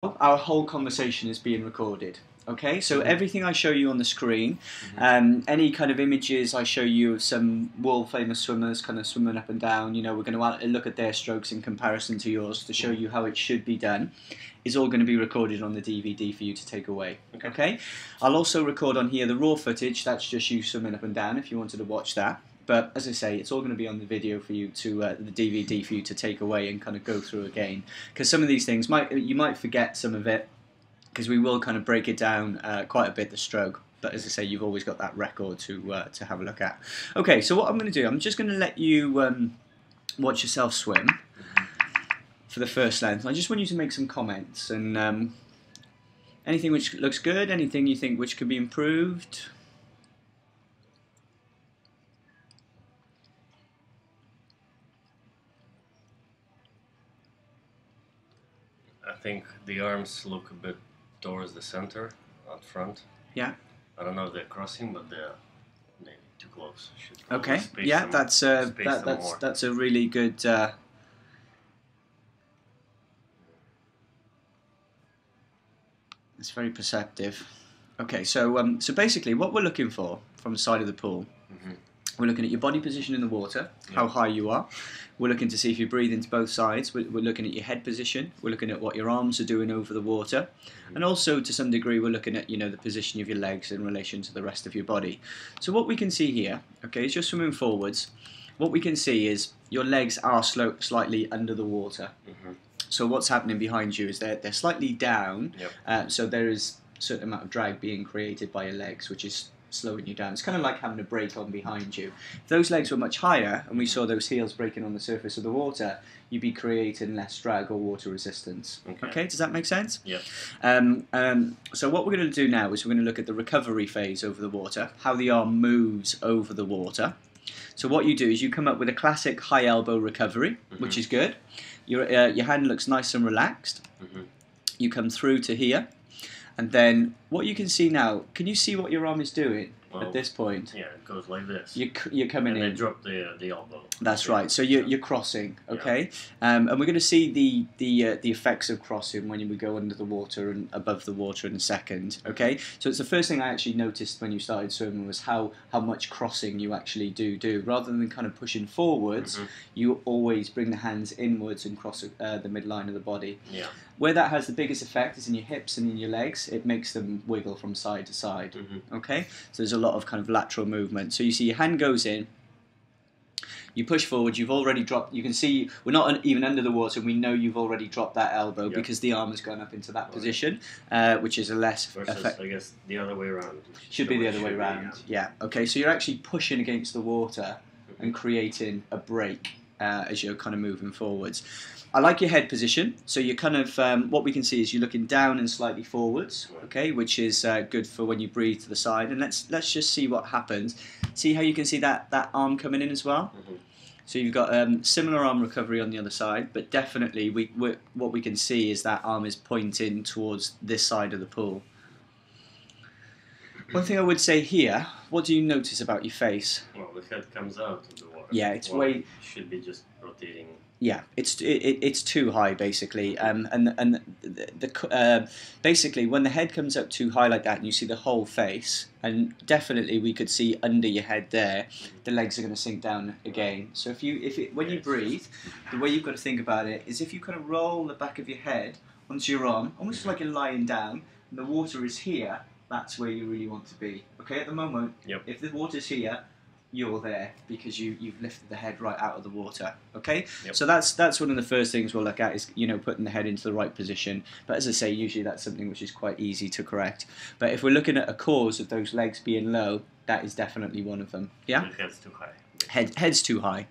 Our whole conversation is being recorded. Okay, so everything I show you on the screen, any kind of images I show you of some world famous swimmers kind of swimming up and down, you know, we're going to look at their strokes in comparison to yours to show you how it should be done, is all going to be recorded on the DVD for you to take away. Okay, I'll also record on here the raw footage, that's just you swimming up and down if you wanted to watch that. But as I say, it's all going to be on the video for you to, the DVD for you to take away and kind of go through again. Because some of these things, you might forget some of it, because we will kind of break it down quite a bit, the stroke. But as I say, you've always got that record to have a look at. Okay, so what I'm going to do, I'm just going to let you watch yourself swim for the first length. I just want you to make some comments and anything which looks good, anything you think which could be improved. I think the arms look a bit towards the center, out front. Yeah. I don't know if they're crossing, but they're maybe too close. Okay. Yeah, that's a really good. It's very perceptive. Okay, so so basically, what we're looking for from the side of the pool, we're looking at your body position in the water, how high you are. We're looking to see if you breathe into both sides. We're looking at your head position. We're looking at what your arms are doing over the water. And also, to some degree, we're looking at, you know, the position of your legs in relation to the rest of your body. So what we can see here, okay, is just swimming forwards. What we can see is your legs are slightly under the water. So what's happening behind you is they're slightly down. So there is a certain amount of drag being created by your legs, which is slowing you down. It's kind of like having a brake on behind you. If those legs were much higher and we saw those heels breaking on the surface of the water, you'd be creating less drag or water resistance. Okay, does that make sense? Yeah. So what we're going to do now is we're going to look at the recovery phase over the water, how the arm moves over the water. So what you do is you come up with a classic high elbow recovery, which is good. Your hand looks nice and relaxed. You come through to here. And then what you can see now, can you see what your arm is doing at this point? Yeah, it goes like this. You're coming in. And I drop the elbow. That's right. So you're crossing, okay? And we're going to see the effects of crossing when we go under the water and above the water in a second, okay? So it's the first thing I actually noticed when you started swimming was how much crossing you actually do. Rather than kind of pushing forwards, you always bring the hands inwards and cross the midline of the body. Yeah. Where that has the biggest effect is in your hips and in your legs. It makes them wiggle from side to side, okay? So there's a lot of kind of lateral movement. So you see your hand goes in, you push forward, you've already dropped, you can see we're not even under the water, we know you've already dropped that elbow because the arm has gone up into that position, which is a less effect. I guess the other way around. Should be the other way around, yeah. Okay, so you're actually pushing against the water and creating a break as you're kind of moving forwards. I like your head position, so you're kind of, what we can see is you're looking down and slightly forwards, okay, which is good for when you breathe to the side. And let's just see what happens. See how you can see that arm coming in as well? So you've got similar arm recovery on the other side, but definitely what we can see is that arm is pointing towards this side of the pool. One thing I would say here, what do you notice about your face? Well, the head comes out of the water. Yeah, it's it should be just rotating. Yeah, it's too high basically, basically when the head comes up too high like that, and you see the whole face, and definitely we could see under your head there, the legs are going to sink down again. So when you breathe, the way you've got to think about it is if you kind of roll the back of your head onto your arm, almost like you're lying down, and the water is here, that's where you really want to be. Okay, at the moment, if the water's here, you're there because you've lifted the head right out of the water. Okay, so that's one of the first things we'll look at is, you know, putting the head into the right position. But as I say, usually that's something which is quite easy to correct. But if we're looking at a cause of those legs being low, that is definitely one of them. Yeah, the head's too high. Head's too high.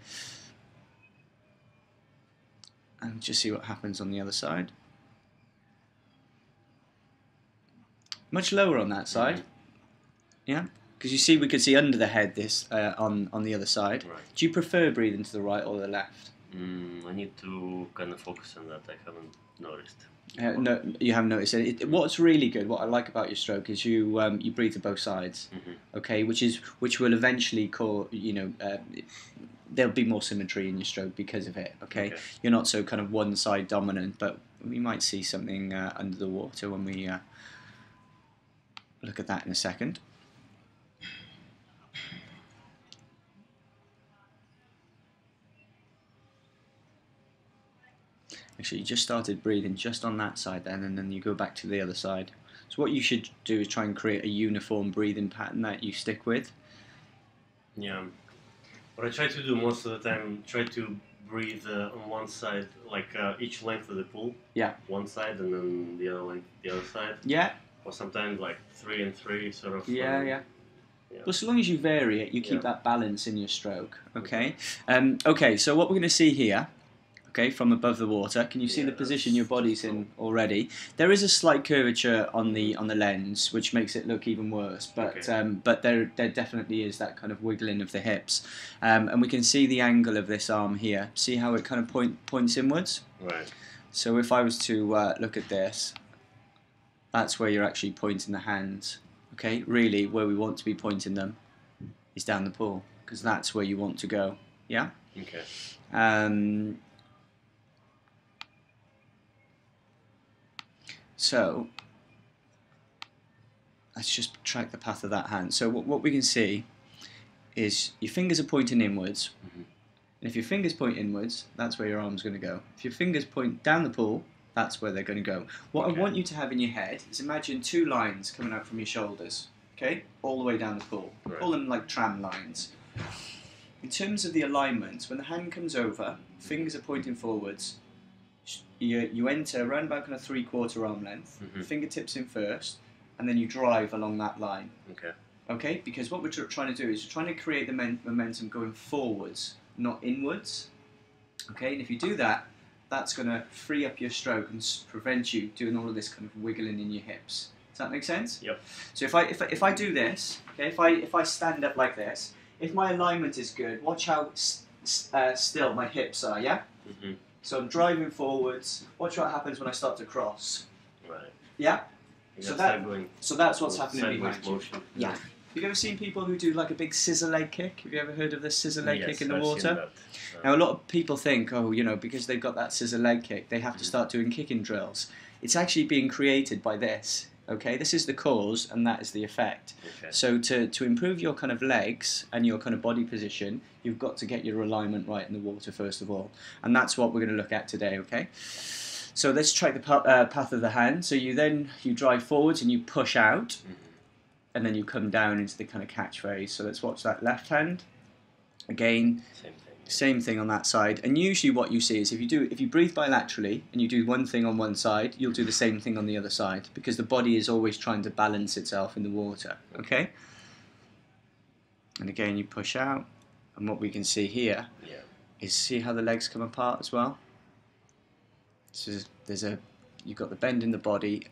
And just see what happens on the other side. Much lower on that side. Yeah. Because you see, we could see under the head this on the other side. Right. Do you prefer breathing to the right or the left? I need to kind of focus on that. I haven't noticed. No, you haven't noticed it. What's really good, what I like about your stroke, is you breathe to both sides. Okay, which will eventually there'll be more symmetry in your stroke because of it. Okay, you're not so kind of one side dominant, but we might see something under the water when we look at that in a second. Actually, you just started breathing just on that side then, and then you go back to the other side. So what you should do is try and create a uniform breathing pattern that you stick with. Yeah. What I try to do most of the time, try to breathe on one side, like each length of the pool. Yeah. One side, and then the other length, the other side. Yeah. Or sometimes like 3 and 3, sort of. Yeah, yeah. But so long as you vary it, you keep that balance in your stroke. Okay. Okay. So what we're going to see here, okay, from above the water, can you see the position your body's in already? There is a slight curvature on the lens, which makes it look even worse. But but there definitely is that kind of wiggling of the hips, and we can see the angle of this arm here. See how it kind of points inwards. Right. So if I was to look at this, that's where you're actually pointing the hands. Okay, really, where we want to be pointing them is down the pool, because that's where you want to go. Yeah. Okay. So let's just track the path of that hand. So what we can see is your fingers are pointing inwards, and if your fingers point inwards, that's where your arm's going to go. If your fingers point down the pool, that's where they're going to go. What I want you to have in your head is imagine 2 lines coming out from your shoulders, okay, all the way down the pool. Right. Call them like tram lines. In terms of the alignment, when the hand comes over, fingers are pointing forwards, you enter around about kind of 3/4 arm length, fingertips in first, and then you drive along that line. Okay. Okay, because what we're trying to do is we're trying to create the momentum going forwards, not inwards. Okay, and if you do that, that's going to free up your stroke and prevent you doing all of this kind of wiggling in your hips. Does that make sense? Yep. So if I do this, okay, if I stand up like this, if my alignment is good, watch how still my hips are. Yeah. So I'm driving forwards. Watch what happens when I start to cross. Right. Yeah. So that's what's happening behind you. Motion. Yeah. Have you ever seen people who do like a big scissor leg kick? Have you ever heard of the scissor leg kick in the water? Now a lot of people think, oh, you know, because they've got that scissor leg kick, they have to start doing kicking drills. It's actually being created by this. Okay, this is the cause and that is the effect. Okay. So to improve your kind of legs and your kind of body position, you've got to get your alignment right in the water first of all, and that's what we're going to look at today. Okay. So let's track the path of the hand. So you drive forwards and you push out, and then you come down into the kind of catch phase. So let's watch that left hand. Again, same thing on that side. And usually what you see is if you breathe bilaterally and you do one thing on one side, you'll do the same thing on the other side, because the body is always trying to balance itself in the water. Okay? And again, you push out. And what we can see here is see how the legs come apart as well. So you've got the bend in the body.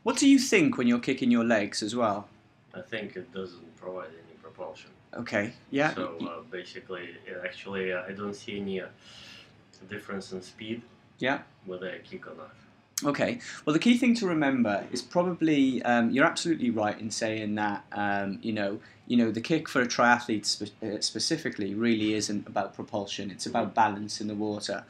What do you think when you're kicking your legs as well? I think it doesn't provide any propulsion. Okay, yeah. So basically, actually, I don't see any difference in speed. Yeah. Whether I kick or not. Okay. Well, the key thing to remember is probably you're absolutely right in saying that you know the kick for a triathlete specifically really isn't about propulsion. It's about balance in the water.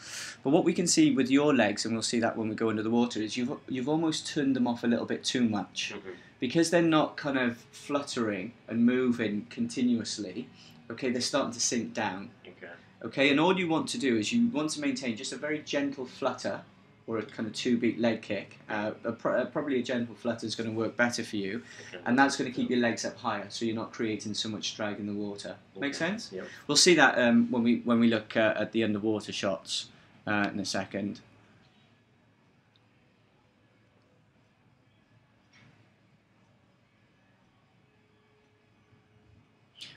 But what we can see with your legs, and we'll see that when we go under the water, is you've almost turned them off a little bit too much. Because they're not kind of fluttering and moving continuously. Okay, they're starting to sink down. Okay, and all you want to do is you want to maintain just a very gentle flutter, or a kind of 2-beat leg kick. Probably a gentle flutter is going to work better for you, and that's going to keep your legs up higher, so you're not creating so much drag in the water. Make sense? Yep. We'll see that when we look at the underwater shots in a second.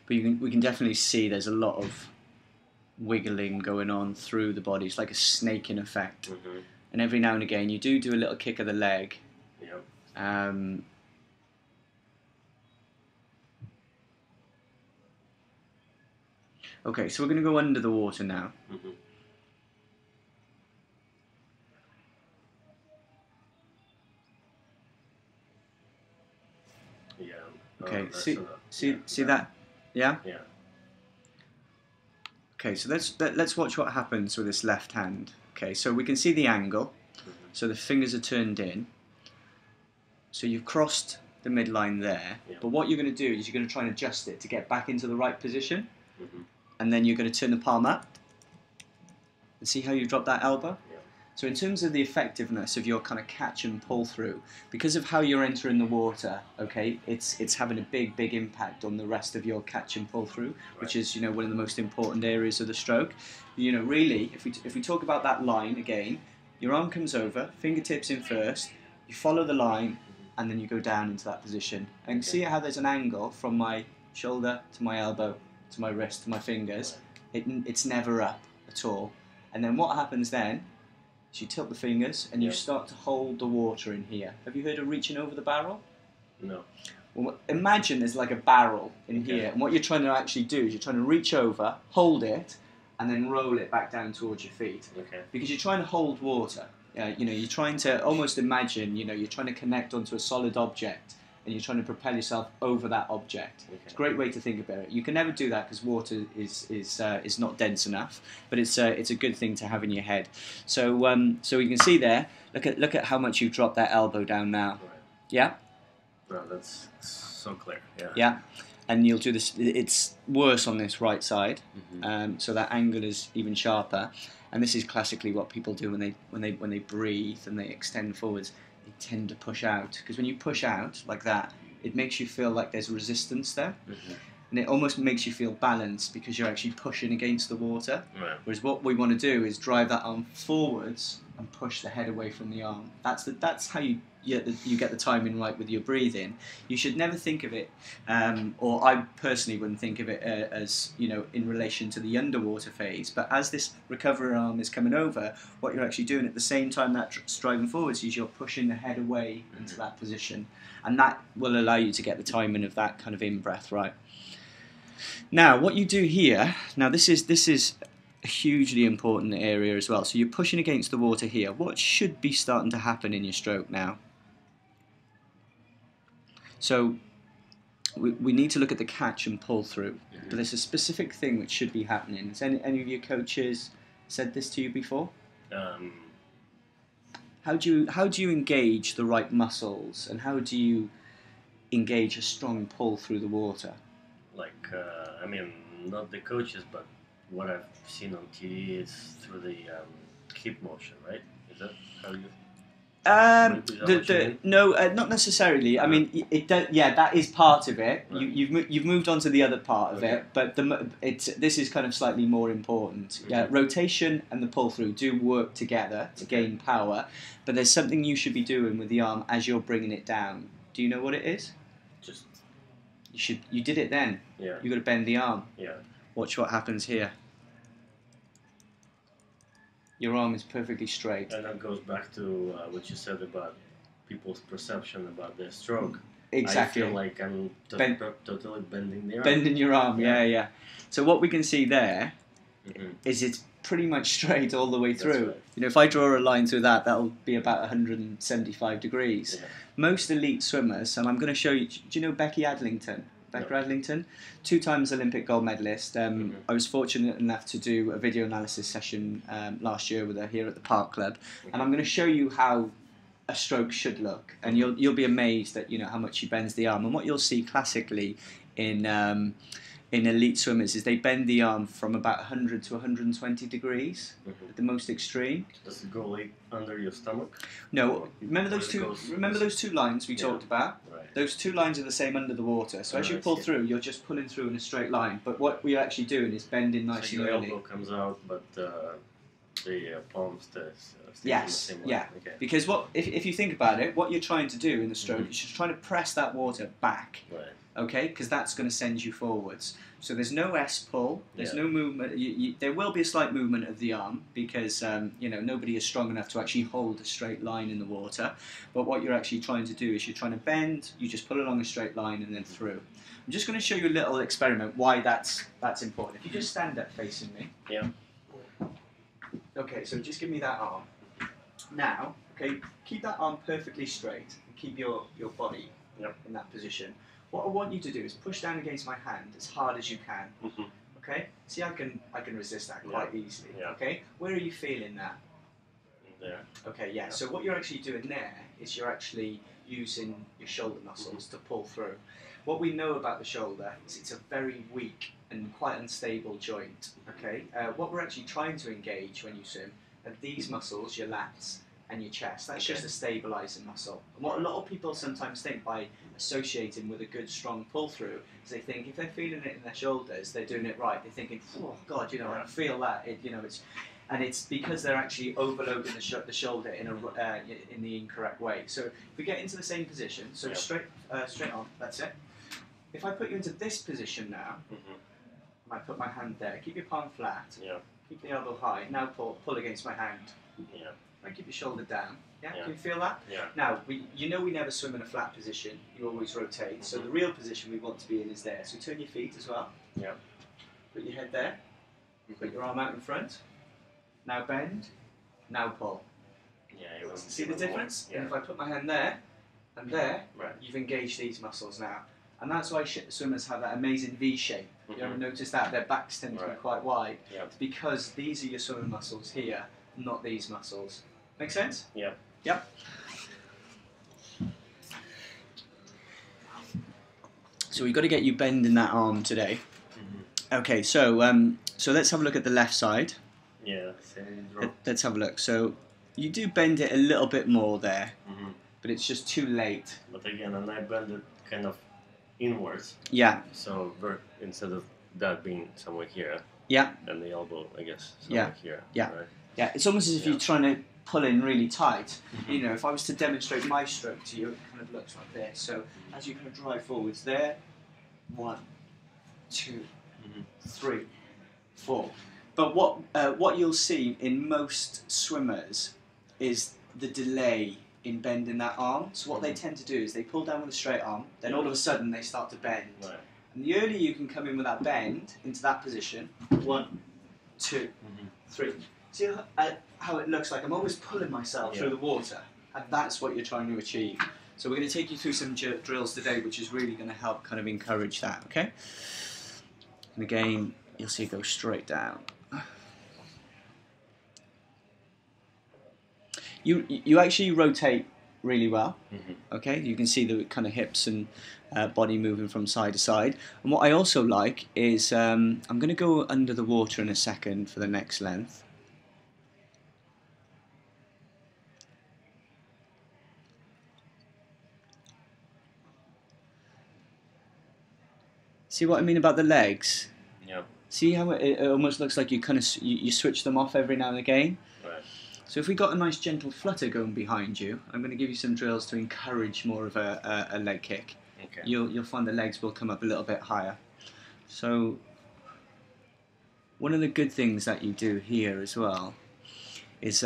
But we can definitely see there's a lot of wiggling going on through the body. It's like a snaking effect. And every now and again you do a little kick of the leg. Yep. Okay, so we're going to go under the water now. Yeah. Okay, see that? Yeah? Yeah. Okay, so let's watch what happens with this left hand. Okay, so we can see the angle. So the fingers are turned in. So you've crossed the midline there. Yeah. But what you're going to do is you're going to try and adjust it to get back into the right position. Mm-hmm. And then you're going to turn the palm up. And see how you drop that elbow? Yeah. So in terms of the effectiveness of your kind of catch and pull through, because of how you're entering the water, okay, it's having a big impact on the rest of your catch and pull through, which is, you know, one of the most important areas of the stroke. You know, really, if we talk about that line again, your arm comes over, fingertips in first, you follow the line, and then you go down into that position. And see how there's an angle from my shoulder to my elbow to my wrist to my fingers. It's never up at all. And then what happens then? So you tilt the fingers and you start to hold the water in here. Have you heard of reaching over the barrel? No. Well, imagine there's like a barrel in here, and what you're trying to actually do is you're trying to reach over, hold it, and then roll it back down towards your feet. Okay. Because you're trying to hold water. You know, you're trying to almost imagine, you know, you're trying to connect onto a solid object, and you're trying to propel yourself over that object. Okay. It's a great way to think about it. You can never do that because water is not dense enough, but it's a good thing to have in your head. So so you can see there. Look at how much you've dropped that elbow down now. Right. Yeah. No, that's so clear. Yeah. Yeah. And you'll do this. It's worse on this right side, Mm-hmm. so that angle is even sharper. And this is classically what people do when they breathe and they extend forwards. They tend to push out, because when you push out like that, it makes you feel like there's resistance there, and it almost makes you feel balanced because you're actually pushing against the water. Right. Whereas what we want to do is drive that arm forwards and push the head away from the arm. That's how you get the timing right with your breathing. You should never think of it, or I personally wouldn't think of it as, you know, in relation to the underwater phase. But as this recovery arm is coming over, what you're actually doing at the same time that striving forwards is you're pushing the head away into that position, and that will allow you to get the timing of that kind of in-breath right. Now, what you do here, now this is a hugely important area as well. So you're pushing against the water here. What should be starting to happen in your stroke now? So we need to look at the catch and pull through, but there's a specific thing which should be happening. Has any of your coaches said this to you before? How do you engage the right muscles, and how do you engage a strong pull through the water? Like, I mean, not the coaches, but what I've seen on TV is through the hip motion, right? Is that how you? No, not necessarily. I mean, yeah, that is part of it. Right. You've moved on to the other part of it, but this is kind of slightly more important. Yeah, rotation and the pull through do work together to gain power, but there's something you should be doing with the arm as you're bringing it down. Do you know what it is? Just you did it then. Yeah. You got to bend the arm. Yeah. Watch what happens here. Your arm is perfectly straight. And that goes back to what you said about people's perception about their stroke. Exactly. I feel like I'm totally bending the arm. Bending your arm, yeah. So what we can see there Mm-hmm. is it's pretty much straight all the way through. That's right. You know, if I draw a line through that, that'll be about 175 degrees. Yeah. Most elite swimmers, and I'm going to show you, do you know Becky Adlington? Becca Adlington, 2 times Olympic gold medalist. I was fortunate enough to do a video analysis session last year with her here at the Park Club, and I'm going to show you how a stroke should look, and you'll be amazed at, you know, how much she bends the arm. And what you'll see classically in elite swimmers is they bend the arm from about 100 to 120 degrees at the most extreme. Does it go like under your stomach? No, remember those two lines we talked about? Right. Those 2 lines are the same under the water. So as you pull through, you're just pulling through in a straight line. But what we're actually doing is bending nice and early. So your elbow comes out, but the palm stays yes, in the same line. yeah. Okay. Because if you think about it, what you're trying to do in the stroke is you're trying to press that water back. Right. Okay, because that's going to send you forwards. So there's no S pull. There's no movement. There will be a slight movement of the arm because you know, nobody is strong enough to actually hold a straight line in the water. But what you're actually trying to do is you're trying to bend. You just pull along a straight line and then through. I'm just going to show you a little experiment why that's important. If you just stand up facing me. Yeah. Okay, so just give me that arm. Now, okay, keep that arm perfectly straight and keep your body in that position. What I want you to do is push down against my hand as hard as you can. Okay. See, I can resist that quite easily. Yeah. Okay. Where are you feeling that? There. Okay. Yeah. So what you're actually doing there is you're actually using your shoulder muscles to pull through. What we know about the shoulder is it's a very weak and quite unstable joint. Okay. What we're actually trying to engage when you swim are these muscles, your lats and your chest. That's just a stabilizing muscle. And what a lot of people sometimes think by associating with a good strong pull through is they think if they're feeling it in their shoulders, they're doing it right. They're thinking, oh God, you know, I feel that. It's because they're actually overloading the shoulder in the incorrect way. So if we get into the same position, so straight on, that's it. If I put you into this position now, and I put my hand there, keep your palm flat, keep the elbow high. Now pull against my hand. And keep your shoulder down. Yeah? Can you feel that? Yeah. Now, we never swim in a flat position. You always rotate. So the real position we want to be in is there. So turn your feet as well. Yeah. Put your head there. Put your arm out in front. Now bend. Now pull. Yeah. See the difference? Yeah. And if I put my hand there and there, you've engaged these muscles now. And that's why swimmers have that amazing V shape. You ever notice that? Their backs tend to be quite wide. Yeah. It's because these are your swimming muscles here, not these muscles. Make sense? Yeah. Yep. So we've got to get you bending that arm today. Okay, so let's have a look at the left side. Yeah. Let's have a look. So you do bend it a little bit more there, but it's just too late. But again, and I bend it kind of inwards. Yeah. So instead of that being somewhere here. Yeah. Then the elbow, I guess, somewhere here. Yeah. Right? Yeah. It's almost as if you're trying to pull in really tight. You know, if I was to demonstrate my stroke to you, it kind of looks like this. So as you kind of drive forwards there, 1, 2, 3, 4. But what you'll see in most swimmers is the delay in bending that arm. So what they tend to do is they pull down with a straight arm, then all of a sudden they start to bend. Right. And the earlier you can come in with that bend into that position, 1, 2, 3. See how it looks like I'm always pulling myself through the water, and that's what you're trying to achieve. So we're going to take you through some drills today, which is really going to help kind of encourage that, okay? And again, you'll see it go straight down. You actually rotate really well, okay? You can see the kind of hips and body moving from side to side. And what I also like is, I'm going to go under the water in a second for the next length. See what I mean about the legs? Yeah. See how it almost looks like you kind of you switch them off every now and again? Right. So if we got a nice gentle flutter going behind you, I'm going to give you some drills to encourage more of a leg kick. Okay. You'll find the legs will come up a little bit higher. So one of the good things that you do here as well is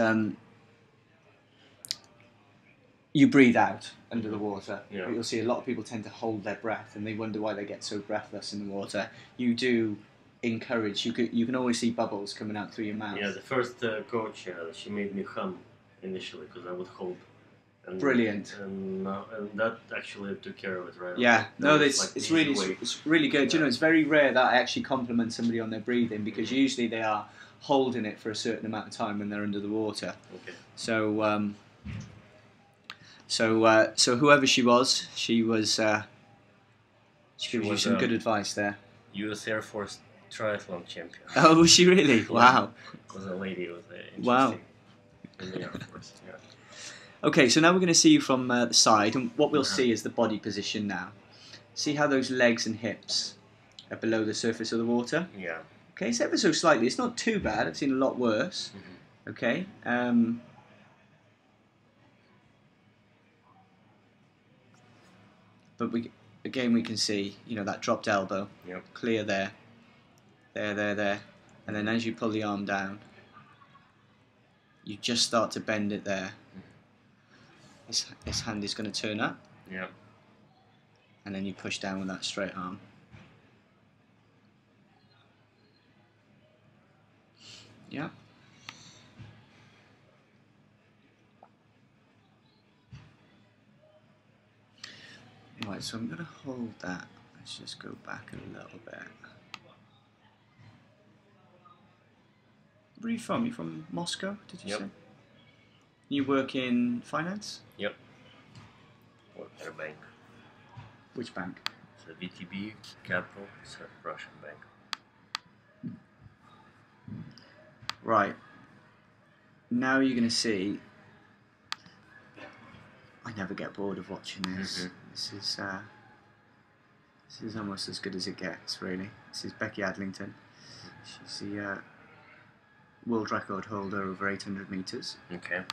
you breathe out under the water. Yeah. But you'll see a lot of people tend to hold their breath and they wonder why they get so breathless in the water. You do encourage, you can always see bubbles coming out through your mouth. Yeah, the first coach, she made me hum initially because I would hold. And, Brilliant. And that actually took care of it, right? Yeah, no, like it's really good. Yeah. You know, it's very rare that I actually compliment somebody on their breathing because usually they are holding it for a certain amount of time when they're under the water. Okay. So, so whoever she was gives you some good advice there. U.S. Air Force triathlon champion. Oh, was she really? Wow. Was a lady with wow. In the Air Force. Yeah. Okay, so now we're going to see you from the side, and what we'll see is the body position now. See how those legs and hips are below the surface of the water? Yeah. Okay, it's ever so slightly. It's not too bad. I've seen a lot worse. Okay. But we can see, you know, that dropped elbow. Yep. Clear there. There. And then as you pull the arm down, you just start to bend it there. This hand is going to turn up. Yeah. And then you push down with that straight arm. Yeah. Right, so I'm going to hold that. Let's just go back a little bit. Where are you from? You from Moscow, did you Yep. say? You work in finance? Yep. Work at a bank. Which bank? It's a VTB Capital. It's a Russian bank. Right. Now you're going to see. I never get bored of watching this. This is almost as good as it gets, really. This is Becky Adlington. She's the world record holder over 800 meters. Okay.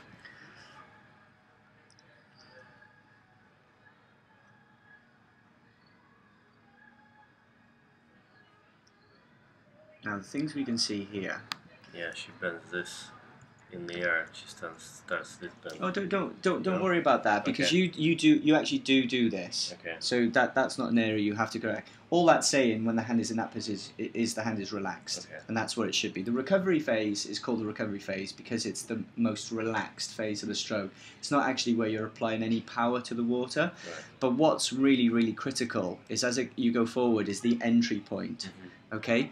Now the things we can see here. Yeah, she bends this in the air. She starts this bend. Oh, don't worry about that, because Okay. you actually do this. Okay. So that's not an area you have to correct. All that's saying when the hand is in that position is the hand is relaxed, Okay. and that's where it should be. The recovery phase is called the recovery phase because it's the most relaxed phase of the stroke. It's not actually where you're applying any power to the water. Right. But what's really critical is you go forward is the entry point. Okay.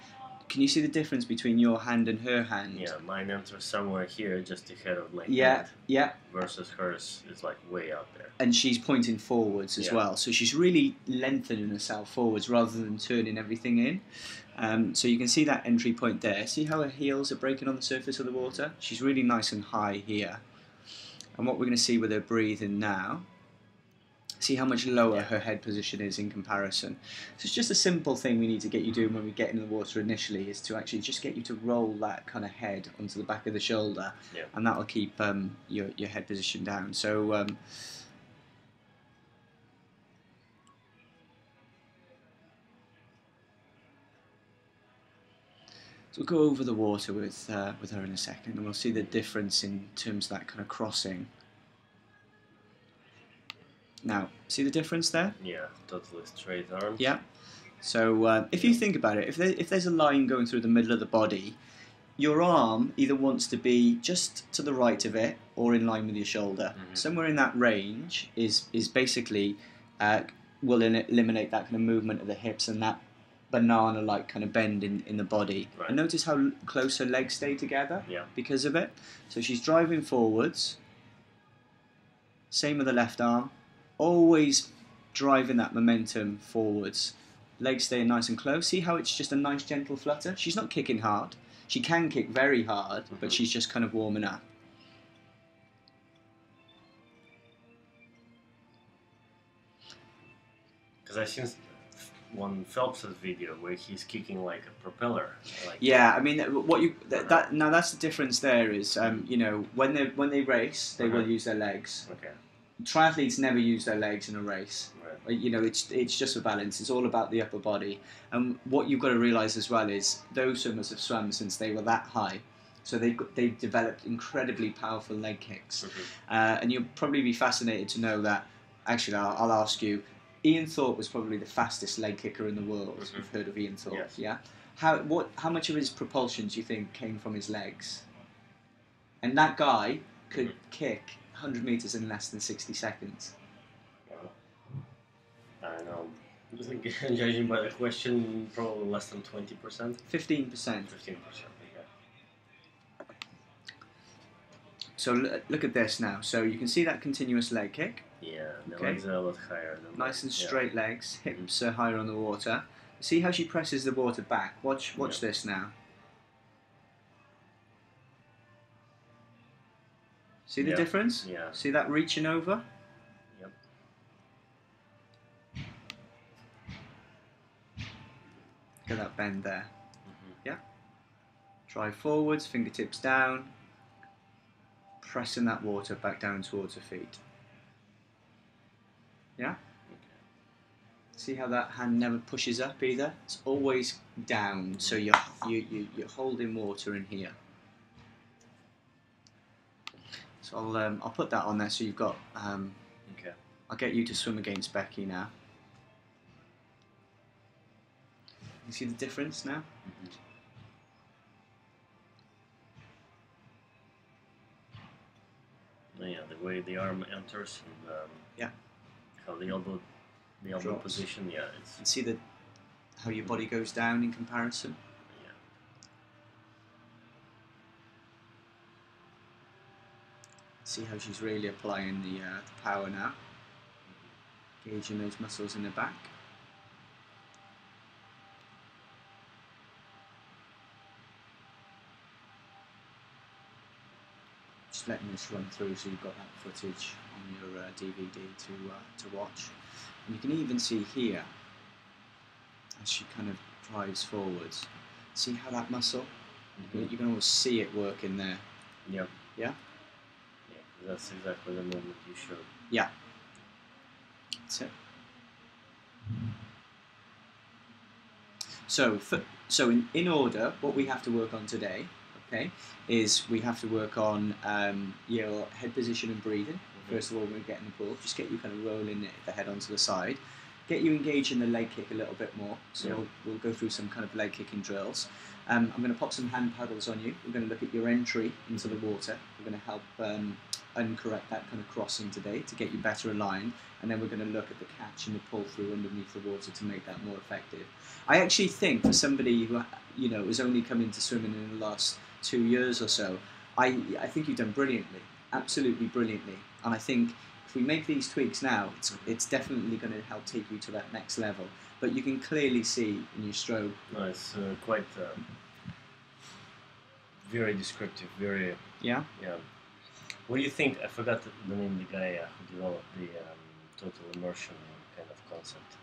Can you see the difference between your hand and her hand? Yeah, mine enters somewhere here, just ahead of my Yeah, hand. yeah. Versus hers is like way out there. And she's pointing forwards as Yeah. well. So she's really lengthening herself forwards rather than turning everything in. So you can see that entry point there. See how her heels are breaking on the surface of the water? She's really nice and high here. And what we're going to see with her breathing now, see how much lower her head position is in comparison. So it's just a simple thing we need to get you doing when we get in the water initially, is to actually just get you to roll that kind of head onto the back of the shoulder, and that'll keep your head position down. So we'll go over the water with her in a second, and we'll see the difference in terms of that kind of crossing. Now, see the difference there? Yeah, totally straight arm. Yeah. So if you think about it, if there's a line going through the middle of the body, your arm either wants to be just to the right of it or in line with your shoulder. Somewhere in that range is basically will eliminate that kind of movement of the hips and that banana-like kind of bend in the body. Right. And notice how close her legs stay together because of it. So she's driving forwards. Same with the left arm. Always driving that momentum forwards. Legs staying nice and close. See how it's just a nice gentle flutter? She's not kicking hard. She can kick very hard, but she's just kind of warming up. Because I've seen one Phelps' video where he's kicking like a propeller. Like Yeah, I mean, now that's the difference. There is, you know, when they race, they will use their legs. Okay. Triathletes never use their legs in a race. Right. You know, it's just a balance. It's all about the upper body. And what you've got to realise as well is those swimmers have swum since they were that high, so they've developed incredibly powerful leg kicks. And you'll probably be fascinated to know that. Actually, I'll ask you. Ian Thorpe was probably the fastest leg kicker in the world. You've heard of Ian Thorpe, Yes. yeah? How much of his propulsion do you think came from his legs? And that guy could kick 100 meters in less than 60 seconds. Well, I don't know. Judging by the question, probably less than 20%. 15%. 15%. Yeah. So look at this now. So you can see that continuous leg kick. Yeah, the Okay. legs are a lot higher than Nice and that. straight legs. Hips are higher on the water. See how she presses the water back. Watch this now. See the difference? Yeah. See that reaching over? Yep. Look at that bend there. Yeah. Drive forwards, fingertips down, pressing that water back down towards her feet. Yeah? See how that hand never pushes up either? It's always down, so you're holding water in here. So I'll put that on there so you've got. Okay. I'll get you to swim against Becky now. You see the difference now? Yeah, the way the arm enters and how the elbow Drops. position. Yeah, it's And see how your body goes down in comparison. See how she's really applying the power now, gauging those muscles in the back. Just letting this run through so you've got that footage on your DVD to watch. And you can even see here, as she kind of drives forwards, see how that muscle, you can almost see it working there. Yeah. Yeah? Yeah, that's exactly the movement you showed. Yeah. That's it. So in order, what we have to work on today, okay, is we have to work on your head position and breathing. First of all, when we get in the pool, just get you kind of rolling the head onto the side. Get you engaged in the leg kick a little bit more. So we'll go through some kind of leg kicking drills. I'm going to pop some hand paddles on you. We're going to look at your entry into the water. We're going to help uncorrect that kind of crossing today to get you better aligned. And then we're going to look at the catch and the pull through underneath the water to make that more effective. I actually think for somebody who has only come into swimming in the last 2 years or so, I think you've done brilliantly, absolutely brilliantly. And I think if we make these tweaks now, it's definitely going to help take you to that next level. But you can clearly see in your stroke. No, it's quite very descriptive, very... Yeah? Yeah. What do you think? I forgot the name of the guy who developed the total immersion kind of concept.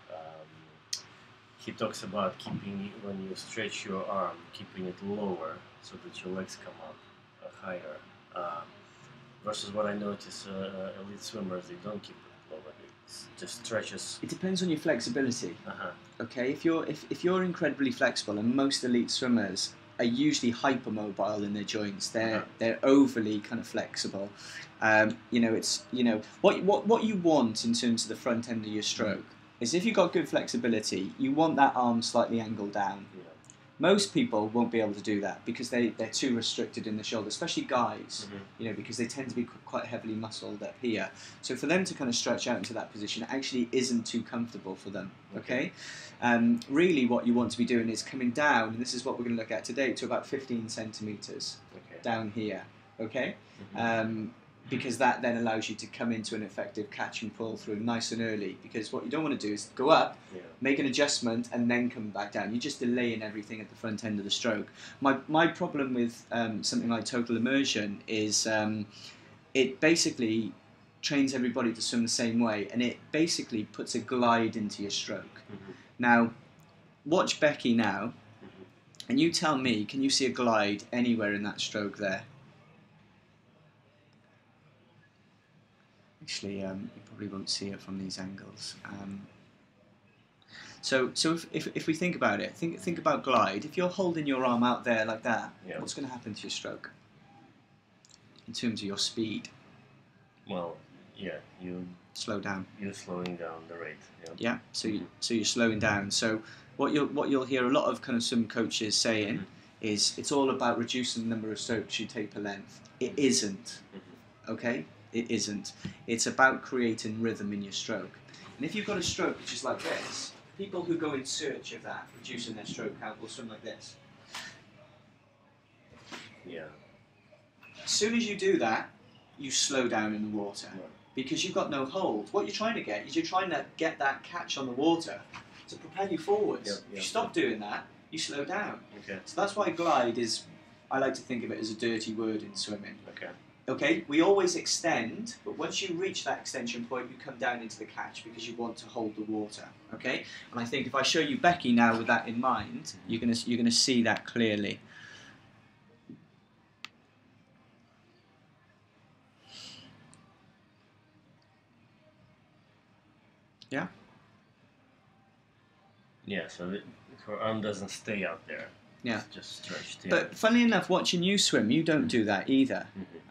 He talks about keeping, when you stretch your arm, keeping it lower so that your legs come up higher. Versus what I notice, elite swimmers, they don't keep it lower. It just stretches. It depends on your flexibility. Okay, if you're incredibly flexible, and most elite swimmers are usually hypermobile in their joints. They're overly kind of flexible. What you want in terms of the front end of your stroke is if you've got good flexibility, you want that arm slightly angled down. Yeah. Most people won't be able to do that because they're too restricted in the shoulder, especially guys, because they tend to be quite heavily muscled up here. So for them to kind of stretch out into that position actually isn't too comfortable for them, okay? Really what you want to be doing is coming down, and this is what we're going to look at today, to about 15 centimetres down here, okay? Because that then allows you to come into an effective catch and pull through nice and early, because what you don't want to do is go up, make an adjustment, and then come back down. You're just delaying everything at the front end of the stroke. My problem with something like total immersion is it basically trains everybody to swim the same way, and it basically puts a glide into your stroke. Now, watch Becky now, and you tell me, can you see a glide anywhere in that stroke there? Actually, you probably won't see it from these angles. So if we think about it, think about glide. If you're holding your arm out there like that, what's going to happen to your stroke in terms of your speed? Well, yeah, you slow down. You're slowing down the rate. Yeah. So you're slowing down. So what you'll hear a lot of kind of some coaches saying is it's all about reducing the number of strokes you take per length. It isn't. Okay. It isn't. It's about creating rhythm in your stroke. And if you've got a stroke which is like this, people who go in search of that, reducing their stroke count, will swim like this. Yeah. As soon as you do that, you slow down in the water because you've got no hold. What you're trying to get is you're trying to get that catch on the water to propel you forwards. If you stop doing that, you slow down. Okay. So that's why glide is, I like to think of it as a dirty word in swimming. Okay. Okay, we always extend, but once you reach that extension point, you come down into the catch because you want to hold the water. Okay, and I think if I show you Becky now with that in mind, you're gonna see that clearly. Yeah. Yeah. So her arm doesn't stay out there. Yeah. It's just stretched. But funnily enough, watching you swim, you don't do that either.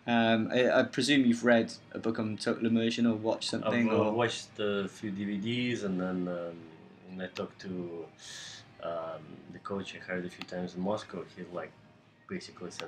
I presume you've read a book on total immersion or watched something. I've watched a few DVDs, and then I talked to the coach I hired a few times in Moscow. He basically said